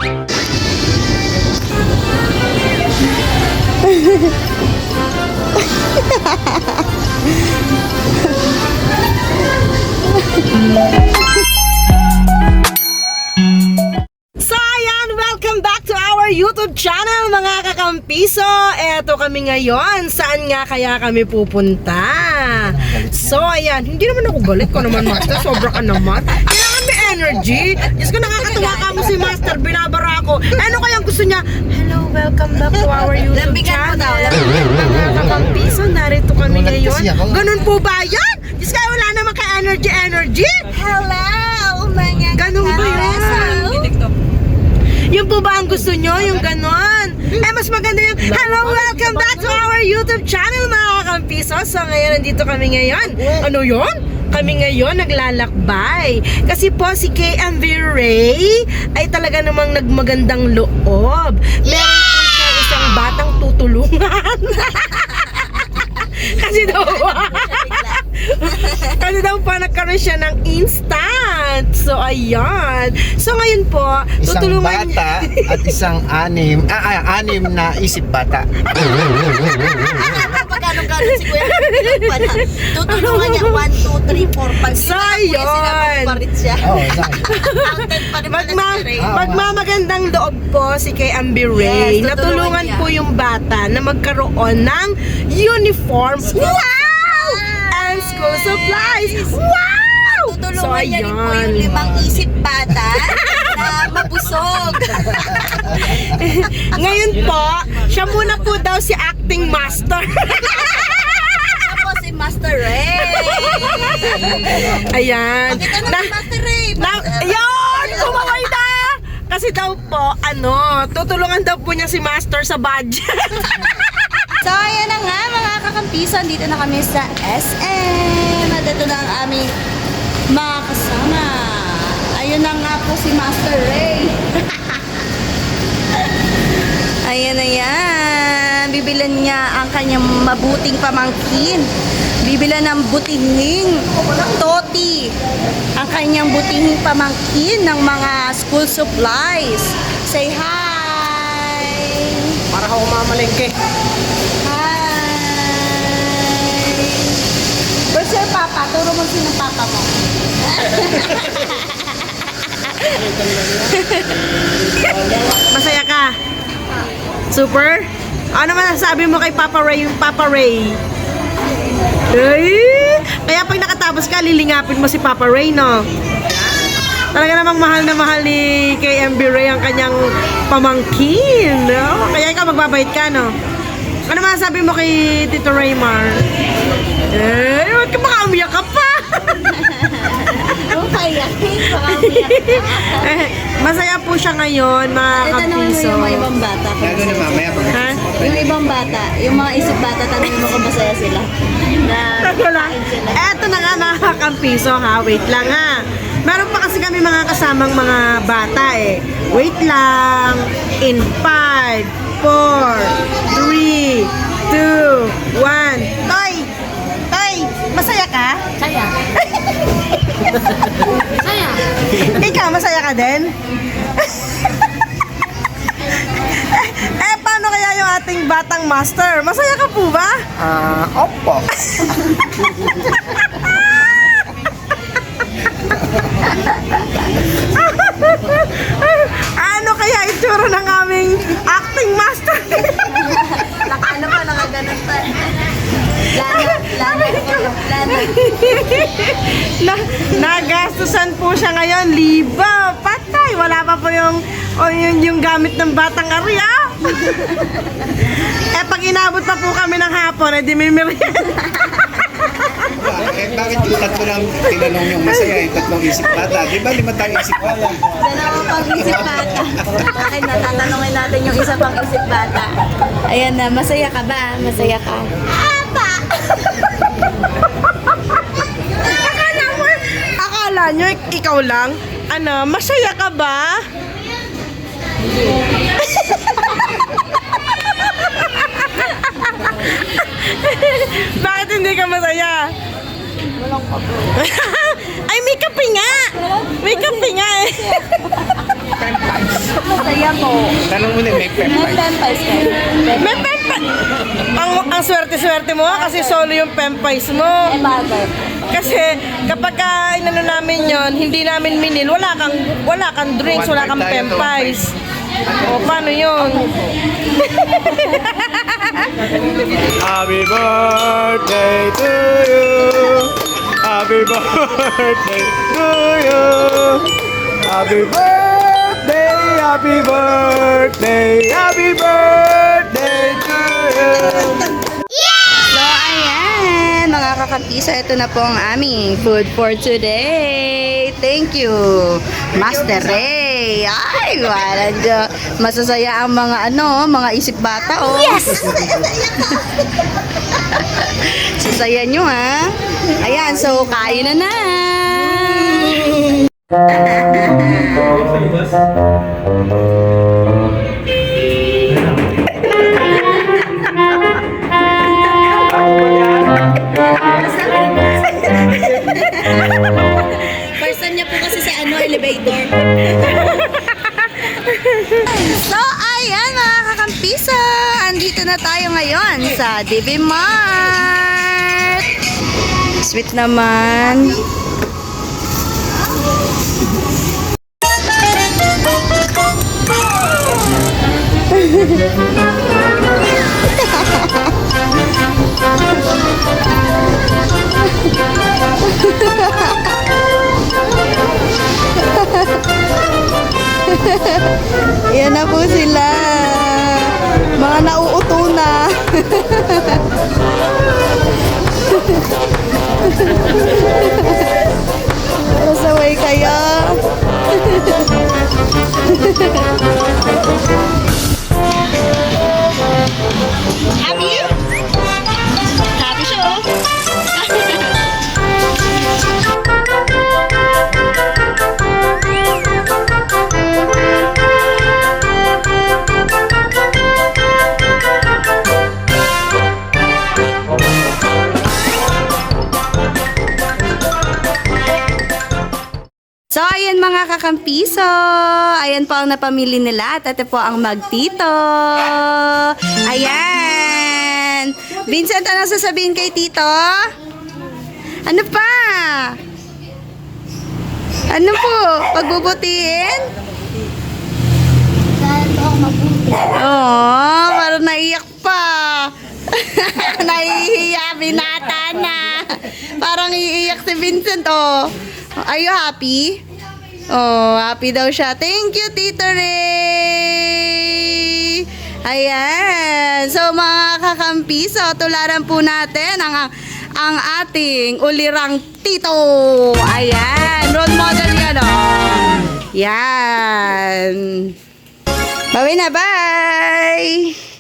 So ayan, welcome back to our YouTube channel mga kakampiso. Eto kami ngayon. Saan nga kaya kami pupunta? So ayan, hindi naman ako galit ko naman, Master. Sobra ka naman. Kailangan may energy. Diyos ko, nakakatuwa ka mo si Master. Binabara ako. Ano kayang gusto niya? Hello, welcome back to our YouTube channel. Mga kakampiso, narito kami ngayon. Ganun po ba yan? Diyos ko, wala naman ka energy. Hello, mga Ganun ba yan? Yung po ba ang gusto nyo? Yung ganon? Mas maganda yung hello, welcome back to our YouTube channel mga kakampiso. So ngayon, nandito kami ngayon. Ano yun? Kami ngayon naglalakbay. Kasi po si KMV Ray ay talaga namang nagmagandang loob. Meron po siyang isang batang tutulungan. Kasi daw pa nagkaroon siya ng instant. So ayan. So ngayon po, isang tutulungan bata at isang anim na isip bata. Pagkano-gano si Kuya ilang pa na. Tutulungan niya 1, 2, 3, 4, 5. So ayun. Magmamagandang loob po si kay Ambi Ray. Yes, natulungan niya po yung bata na magkaroon ng uniform. Wow! And school supplies. Wow! Tutulungan niya rin po yung 5 isip bata na mabusog. Ngayon po, siya muna po daw si acting master. Siya po si Master Ray. Ayan. Pakita na si Master Ray. Yun! Kumaway na! Kasi daw po, tutulungan daw po niya si Master sa budget. So ayan na nga mga kakampiso, dito na kami sa SM. At ito na ang aming mga kasama. Ayun na nga po si Master Ray. Ayan na yan. Bibilan niya ang kanyang mabuting pamangkin. Bibilan ng butinging toti ang kanyang butinging pamangkin ng mga school supplies. Say hi! Para ako mamalengke. Hi! Where's your papa? Turo mo sinong papa mo. Masaya ka? Super? Ano man sabi mo kay Papa Ray, yung Papa Ray? Ay! Kaya pag nakatapos ka, lilingapin mo si Papa Ray, no? Talaga namang mahal na mahal ni KMB Ray ang kanyang pamangkin, no? Kaya ikaw magbabait ka, no? Ano man sabi mo kay Tito Raymar? Eh, wag ka baka umiyak ka pa! Masaya po siya ngayon, mga kapiso. Yung mga ibang bata. Lalo na mamaya pag Ha? Yung ibang bata, yung mga isip bata, tanongin mo kung masaya sila. Eto na nga mga kakampiso ha, wait lang ha. Meron pa kasi kami mga kasamang mga bata eh. Wait lang. In 5, 4, 3, 2, 1. Toy! Toy! Masaya ka? Saya. Saya. Ikaw, masaya ka din? Paano kaya yung ating batang master? Masaya ka po ba? Opo. Ano kaya itsura ng aming acting master? Ano pa, nakaganon pa. Nagastusan po siya ngayon, liba, patay, wala pa po yung gamit ng batang Arya. Pag inabot pa po kami ng hapon, di may merienda. Bakit yung tatlo lang tinanong yung masaya, yung tatlong isip bata? Di ba 5 tayong isip bata? Dalawang pang-isip bata. Bakit natatanungin natin yung isa pang isip bata? Ayan na, masaya ka ba? Masaya ka? Apa! Akala nyo, ikaw lang? Masaya ka ba? Bakit hindi ka masaya? Walang pagod. Ay, may kape nga! May kape nga eh. Masaya po. Tanong mo na, may pep May fight. pempals kayo. May pempa. Ang swerte-swerte mo kasi solo yung pempais mo. Eh, bakit? Kasi kapag inano namin yon, hindi namin minil, wala kang drinks, wala kang pempais. O paano yun? Happy birthday to you. Happy birthday to you. Happy birthday, happy birthday, happy birthday to you. So, ayan, mga kakampiso, ito na po ang aming food for today. Thank you, Master Ray. Ay, wala dyan. Masasaya ang mga mga isip bata, oh. Yes! Sasaya nyo, ha? Ayan, so, kain na na. First time niya po kasi sa elevator. So, ayan mga kakampisa. Andito na tayo ngayon sa DB Mart. Sweet naman. Yan na po sila. Mga nauuto na. Masaway kaya. Happy? Happy show? So, ayan mga kakampiso. Ayan po ang napamili nila at ito po ang magtito. Ayan. Vincent, anong sasabihin kay Tito? Ano pa? Ano po? Pagbubutiin? Oo, parang naiyak pa. Nahihiya, binata na. Parang iiyak si Vincent, oh. Are you happy? Oh, happy daw siya. Thank you, Tito Ray! Ayan. So, mga kakampiso, tularan po natin ang ating ulirang tito. Ayan. Role model yan, oh. Yan. Bye na, bye!